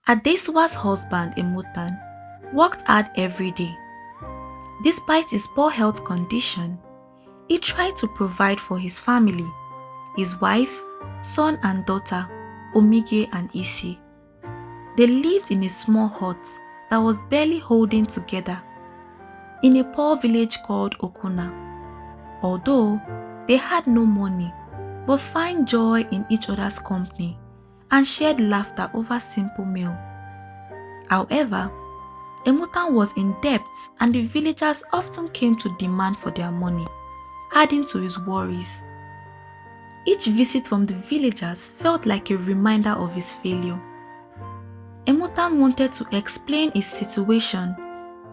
Adesuwa's husband, Emotan, worked hard every day. Despite his poor health condition, he tried to provide for his family, his wife, son and daughter, Omigie and Isi. They lived in a small hut that was barely holding together in a poor village called Okuna. Although they had no money, but find joy in each other's company and shared laughter over simple meal. However, Emotan was in debt and the villagers often came to demand for their money, adding to his worries. Each visit from the villagers felt like a reminder of his failure. Emotan wanted to explain his situation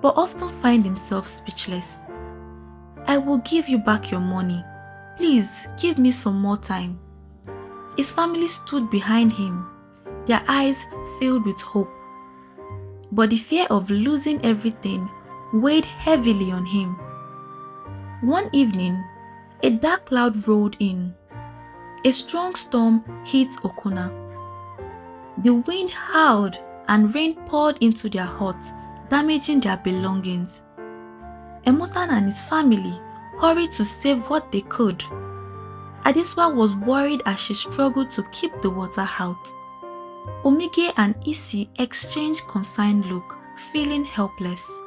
but often find himself speechless. "I will give you back your money. Please give me some more time." His family stood behind him, their eyes filled with hope. But the fear of losing everything weighed heavily on him. One evening, a dark cloud rolled in. A strong storm hit Okuna. The wind howled and rain poured into their huts, damaging their belongings. Emotan and his family hurried to save what they could. Adesuwa was worried as she struggled to keep the water out. Omigie and Isi exchanged concerned look, feeling helpless.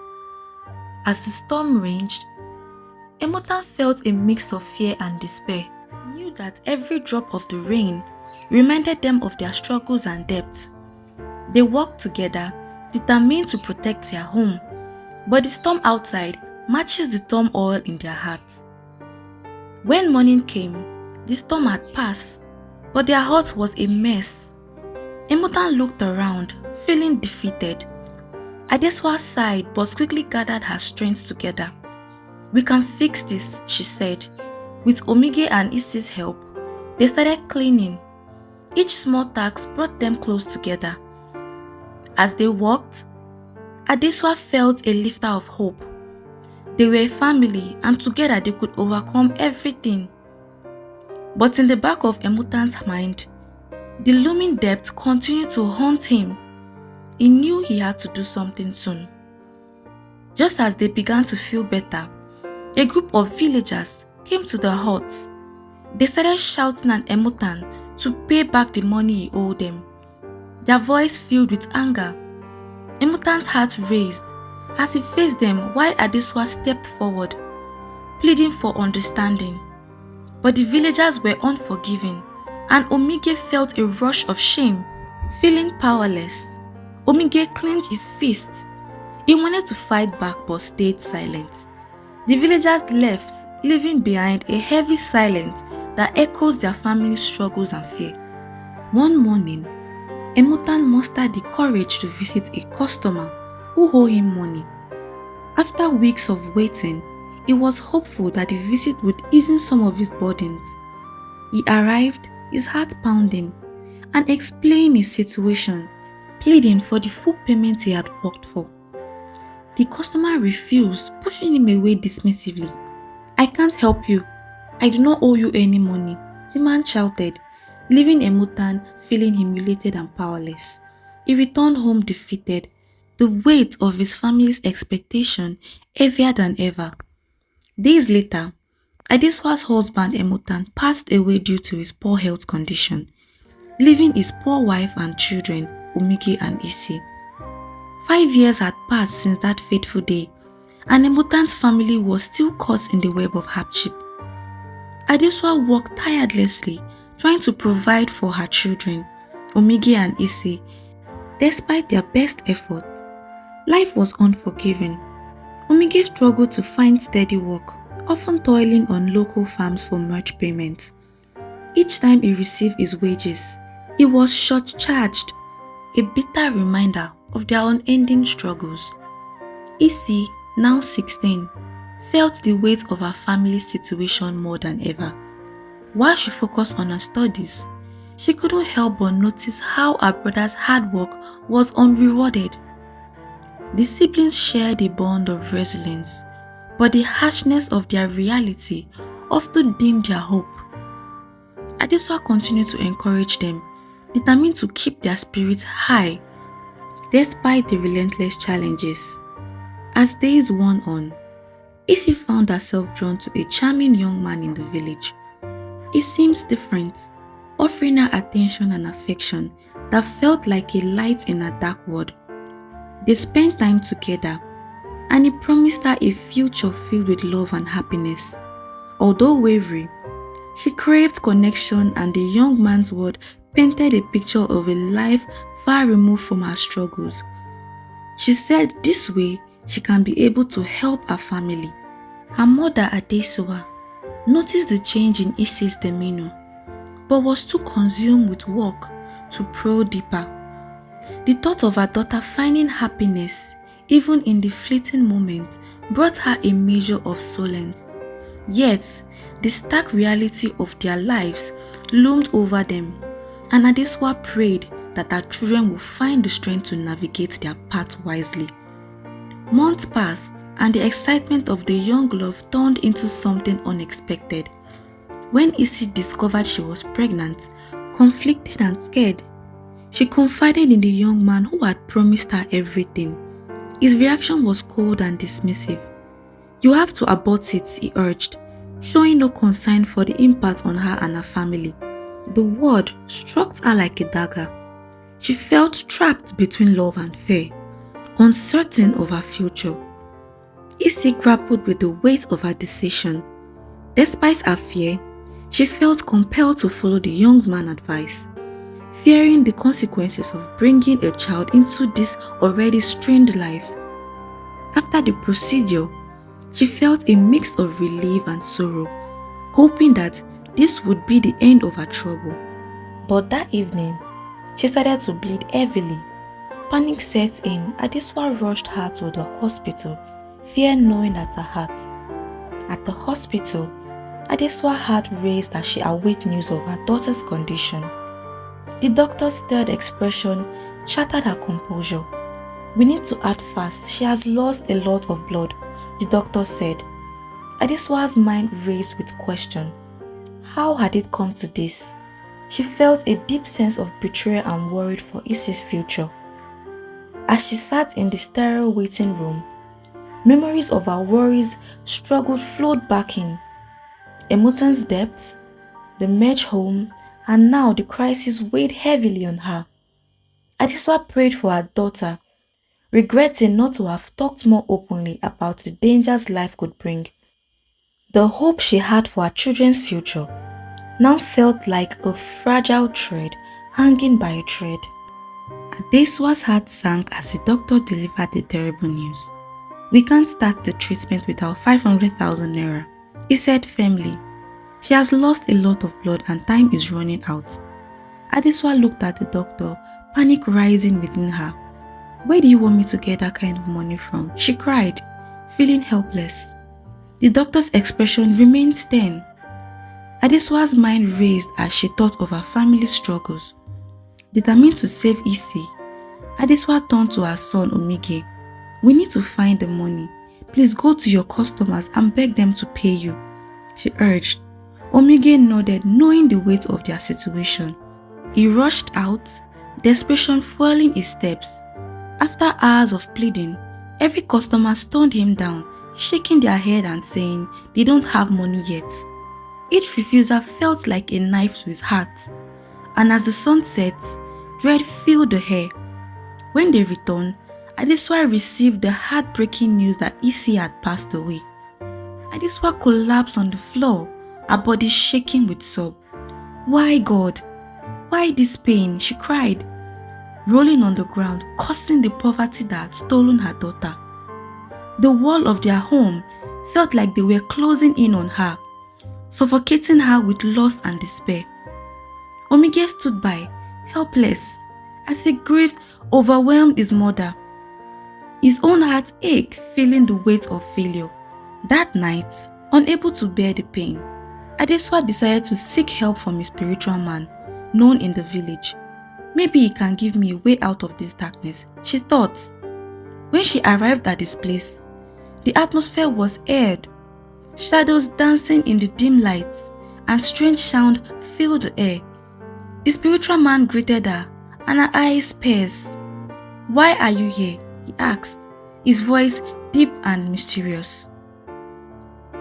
As the storm raged, Emotan felt a mix of fear and despair. He knew that every drop of the rain reminded them of their struggles and debts. They worked together, determined to protect their home, but the storm outside matches the turmoil in their hearts. When morning came, the storm had passed, but their hut was a mess. Emotan looked around, feeling defeated. Adesuwa sighed but quickly gathered her strength together. "We can fix this," she said. With Omigie and Isi's help, they started cleaning. Each small task brought them close together. As they walked, Adesuwa felt a lifter of hope. They were a family and together they could overcome everything. But in the back of Emotan's mind, the looming debt continued to haunt him. He knew he had to do something soon. Just as they began to feel better, a group of villagers came to the hut. They started shouting at Emotan to pay back the money he owed them. Their voice filled with anger. Emotan's heart raised as he faced them while Adesuwa stepped forward, pleading for understanding. But the villagers were unforgiving, and Omigie felt a rush of shame. Feeling powerless, Omigie clenched his fist. He wanted to fight back but stayed silent. The villagers left, leaving behind a heavy silence that echoes their family's struggles and fear. One morning, Emotan mustered the courage to visit a customer who owed him money. After weeks of waiting, he was hopeful that the visit would ease some of his burdens. He arrived, his heart pounding, and explained his situation, pleading for the full payment he had worked for. The customer refused, pushing him away dismissively. "I can't help you. I do not owe you any money," the man shouted, leaving Emotan feeling humiliated and powerless. He returned home defeated, the weight of his family's expectation heavier than ever. Days later, Adesuwa's husband Emotan passed away due to his poor health condition, leaving his poor wife and children, Omigie and Isi. 5 years had passed since that fateful day, and Emotan's family was still caught in the web of hardship. Adesuwa worked tirelessly, trying to provide for her children, Omigie and Isi. Despite their best effort, life was unforgiving. Omigie struggled to find steady work, often toiling on local farms for merch payments. Each time he received his wages, he was short-charged, a bitter reminder of their unending struggles. Isi, now 16, felt the weight of her family's situation more than ever. While she focused on her studies, she couldn't help but notice how her brother's hard work was unrewarded. The siblings shared a bond of resilience, but the harshness of their reality often dimmed their hope. Adesuwa continued to encourage them, determined to keep their spirits high. Despite the relentless challenges, as days wore on, Isi found herself drawn to a charming young man in the village. He seemed different, offering her attention and affection that felt like a light in a dark world. They spent time together, and he promised her a future filled with love and happiness. Although wavering, she craved connection, and the young man's word painted a picture of a life far removed from her struggles. She said this way she can be able to help her family. Her mother, Adesuwa, noticed the change in Isi's demeanor, but was too consumed with work to probe deeper. The thought of her daughter finding happiness, even in the fleeting moment, brought her a measure of solace. Yet, the stark reality of their lives loomed over them, and Adesuwa prayed that her children would find the strength to navigate their path wisely. Months passed, and the excitement of the young love turned into something unexpected. When Isi discovered she was pregnant, conflicted and scared, she confided in the young man who had promised her everything. His reaction was cold and dismissive. "You have to abort it," he urged, showing no concern for the impact on her and her family. The word struck her like a dagger. She felt trapped between love and fear, uncertain of her future. Isi grappled with the weight of her decision. Despite her fear, she felt compelled to follow the young man's advice, fearing the consequences of bringing a child into this already strained life. After the procedure, she felt a mix of relief and sorrow, hoping that this would be the end of her trouble. But that evening, she started to bleed heavily. Panic set in. Adesuwa rushed her to the hospital, fear gnawing at her heart. At the hospital, Adesuwa's heart raced as she awaited news of her daughter's condition. The doctor's stirred expression shattered her composure. "We need to act fast. She has lost a lot of blood," the doctor said. Adesuwa's mind raced with question. How had it come to this? She felt a deep sense of betrayal and worried for Isi's future. As she sat in the sterile waiting room, memories of her worries struggled flowed back in. Emotan's debt, the merged home, and now the crisis weighed heavily on her. Adesuwa prayed for her daughter, regretting not to have talked more openly about the dangers life could bring. The hope she had for her children's future now felt like a fragile thread hanging by a thread. Adesuwa's heart sank as the doctor delivered the terrible news. "We can't start the treatment without 500,000 naira, he said firmly. "She has lost a lot of blood and time is running out." Adesuwa looked at the doctor, panic rising within her. "Where do you want me to get that kind of money from?" she cried, feeling helpless. The doctor's expression remained stern. Adesuwa's mind raced as she thought of her family's struggles. Determined to save Isi, Adesuwa turned to her son Omigie. "We need to find the money. Please go to your customers and beg them to pay you," she urged. Omigie nodded, knowing the weight of their situation. He rushed out, desperation fueling his steps. After hours of pleading, every customer stoned him down, shaking their head and saying they don't have money yet. Each refuser felt like a knife to his heart, and as the sun set, dread filled the air. When they returned, Adesuwa received the heartbreaking news that Isi had passed away. Adesuwa collapsed on the floor, her body shaking with sobs. "Why, God? Why this pain?" she cried, rolling on the ground, cursing the poverty that had stolen her daughter. The wall of their home felt like they were closing in on her, suffocating her with loss and despair. Omigie stood by, helpless, as he grieved, overwhelmed his mother. His own heart ached, feeling the weight of failure. That night, unable to bear the pain, Adesuwa decided to seek help from a spiritual man known in the village. "Maybe he can give me a way out of this darkness," she thought. When she arrived at this place, the atmosphere was aired. Shadows dancing in the dim lights and strange sound filled the air. The spiritual man greeted her, and her eyes pierced. "Why are you here?" he asked, his voice deep and mysterious.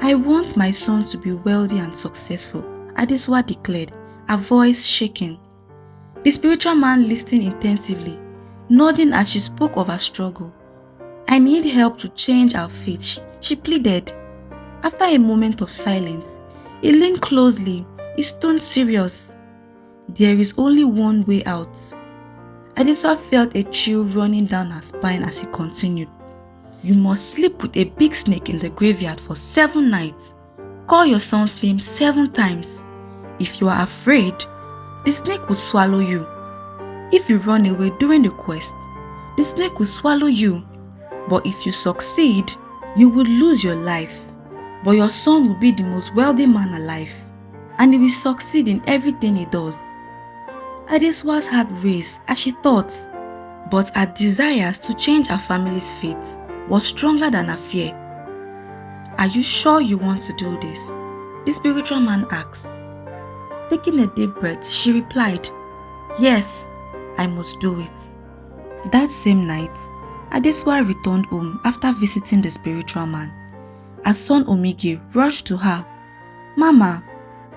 "I want my son to be wealthy and successful," Adesuwa declared, her voice shaking. The spiritual man listened intensively, nodding as she spoke of her struggle. "I need help to change our fate," she pleaded. After a moment of silence, he leaned closely, his tone serious. "There is only one way out." Adesuwa felt a chill running down her spine as he continued. "You must sleep with a big snake in the graveyard for 7 nights. Call your son's name 7 times. If you are afraid, the snake will swallow you. If you run away during the quest, the snake will swallow you. But if you succeed, you will lose your life. But your son will be the most wealthy man alive, and he will succeed in everything he does." Adesuwa's heart raced as she thought, but her desires to change her family's fate was stronger than her fear. "Are you sure you want to do this?" the spiritual man asked. Taking a deep breath, she replied, "Yes, I must do it." That same night, Adesuwa returned home after visiting the spiritual man. Her son Omigie rushed to her. "Mama,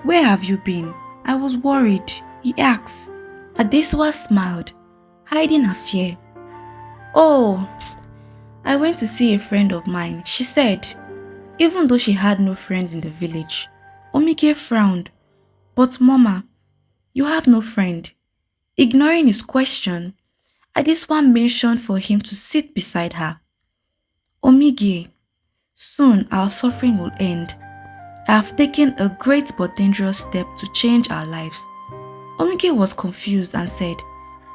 where have you been? I was worried," he asked. Adesuwa smiled, hiding her fear. "Oh, I went to see a friend of mine," she said. Even though she had no friend in the village, Omigie frowned. "But Mama, you have no friend." Ignoring his question, Adesuwa mentioned for him to sit beside her. "Omigie, soon our suffering will end. I have taken a great but dangerous step to change our lives." Omigie was confused and said,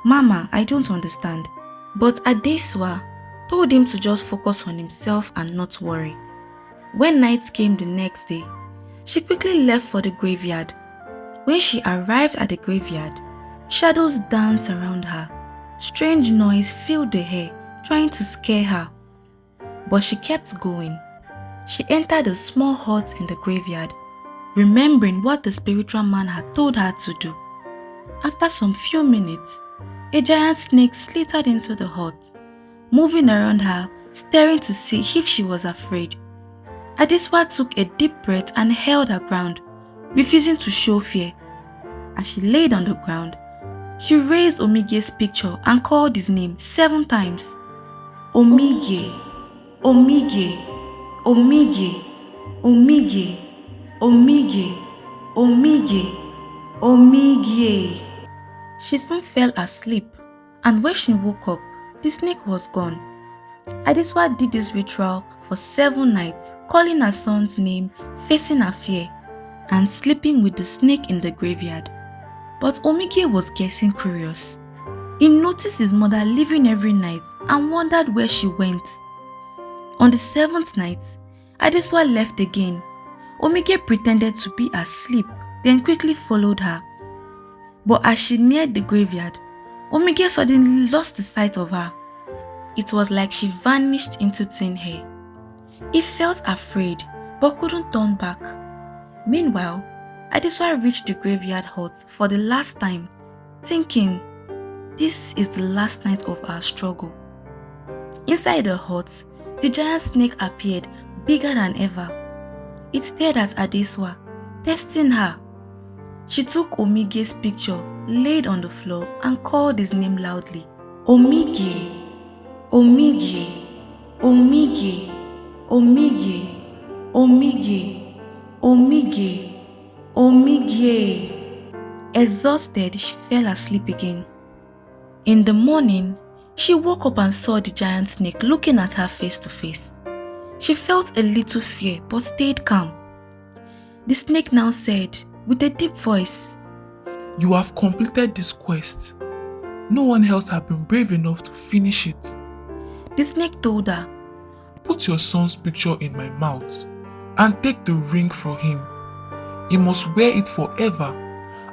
"Mama, I don't understand." But Adesuwa told him to just focus on himself and not worry. When night came the next day, she quickly left for the graveyard. When she arrived at the graveyard, shadows danced around her. Strange noise filled the air, trying to scare her. But she kept going. She entered a small hut in the graveyard, remembering what the spiritual man had told her to do. After some few minutes, a giant snake slithered into the hut, moving around her, staring to see if she was afraid. Adesuwa took a deep breath and held her ground, refusing to show fear. As she laid on the ground, she raised Omigie's picture and called his name 7 times. "Omigie, Omigie, Omigie, Omigie, Omigie, Omigie, Omigie." She soon fell asleep, and when she woke up, the snake was gone. Adesuwa did this ritual for 7 nights, calling her son's name, facing her fear, and sleeping with the snake in the graveyard. But Omigie was getting curious. He noticed his mother leaving every night and wondered where she went. On the 7th night, Adesuwa left again. Omigie pretended to be asleep, then quickly followed her. But as she neared the graveyard, Omigie suddenly lost the sight of her. It was like she vanished into thin air. He felt afraid, but couldn't turn back. Meanwhile, Adesuwa reached the graveyard hut for the last time, thinking, this is the last night of our struggle. Inside the hut, the giant snake appeared, bigger than ever. It stared at Adesuwa, testing her. She took Omigie's picture, laid on the floor, and called his name loudly. "Omigie, Omigie, Omigie, Omigie, Omigie, Omigie, Omigie." Exhausted, she fell asleep again. In the morning, she woke up and saw the giant snake looking at her face to face. She felt a little fear but stayed calm. The snake now said, with a deep voice, "You have completed this quest. No one else has been brave enough to finish it." The snake told her, "Put your son's picture in my mouth and take the ring from him. He must wear it forever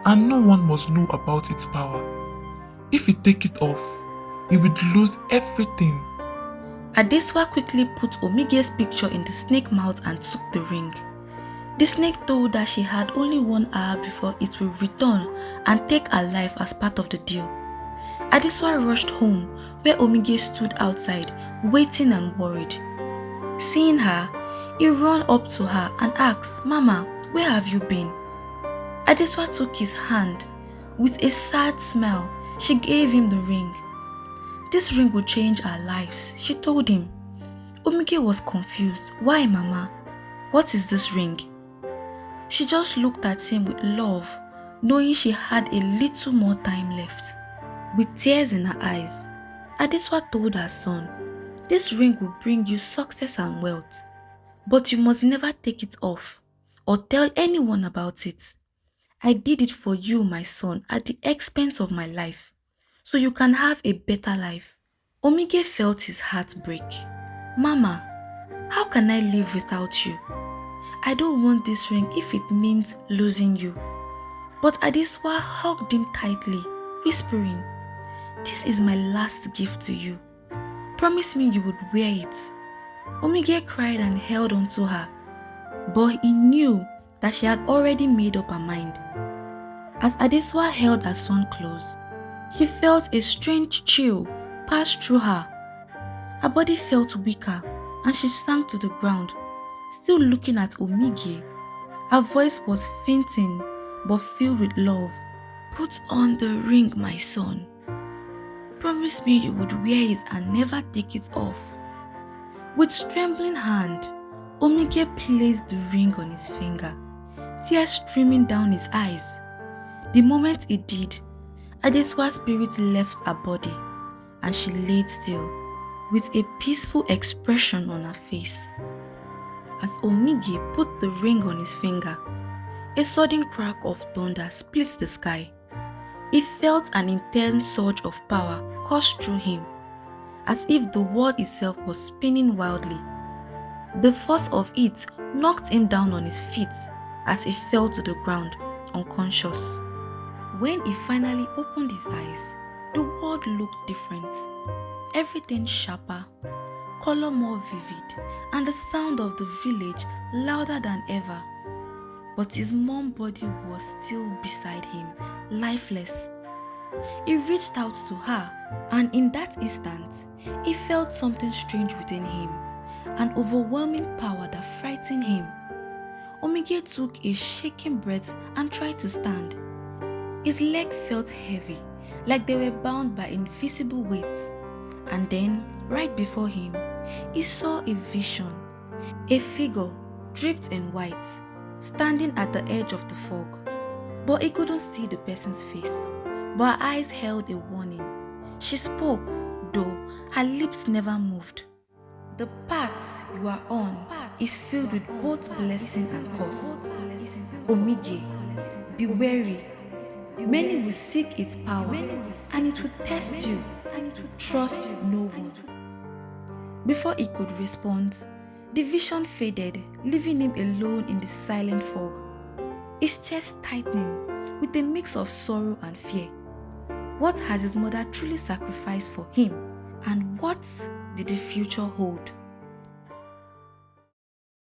and no one must know about its power. If you take it off, you will lose everything." Adesuwa quickly put Omigie's picture in the snake's mouth and took the ring. The snake told her she had only 1 hour before it will return and take her life as part of the deal. Adesuwa rushed home where Omigie stood outside, waiting and worried. Seeing her, he ran up to her and asked, "Mama, where have you been?" Adesuwa took his hand. With a sad smile, she gave him the ring. "This ring will change our lives," she told him. Omigie was confused. "Why, Mama? What is this ring?" She just looked at him with love, knowing she had a little more time left. With tears in her eyes, Adesuwa told her son, "This ring will bring you success and wealth, but you must never take it off or tell anyone about it. I did it for you, my son, at the expense of my life, so you can have a better life." Omigie felt his heart break. "Mama, how can I live without you? I don't want this ring if it means losing you." But Adesuwa hugged him tightly, whispering, "This is my last gift to you. Promise me you would wear it." Omigie cried and held onto her, but he knew that she had already made up her mind. As Adesuwa held her son close, she felt a strange chill pass through her. Her body felt weaker and she sank to the ground, still looking at Omigie. Her voice was fainting but filled with love. "Put on the ring, my son. Promise me you would wear it and never take it off." With trembling hand, Omigie placed the ring on his finger, tears streaming down his eyes. The moment he did, Adesuwa's spirit left her body and she laid still, with a peaceful expression on her face. As Omigie put the ring on his finger, a sudden crack of thunder split the sky. He felt an intense surge of power course through him, as if the world itself was spinning wildly. The force of it knocked him down on his feet as he fell to the ground, unconscious. When he finally opened his eyes, the world looked different. Everything sharper, color more vivid, and the sound of the village louder than ever. But his mom body was still beside him, lifeless. He reached out to her, and in that instant, he felt something strange within him, an overwhelming power that frightened him. Omigie took a shaking breath and tried to stand. His leg felt heavy, like they were bound by invisible weights. And then, right before him, he saw a vision. A figure, draped in white, standing at the edge of the fog. But he couldn't see the person's face, but her eyes held a warning. She spoke, though her lips never moved. "The path you are on is filled with both blessing and curse. Omigie, be wary. Many will seek its power, and it will test you. Trust no one." Before he could respond, the vision faded, leaving him alone in the silent fog. His chest tightening with a mix of sorrow and fear. What has his mother truly sacrificed for him, and what did the future hold?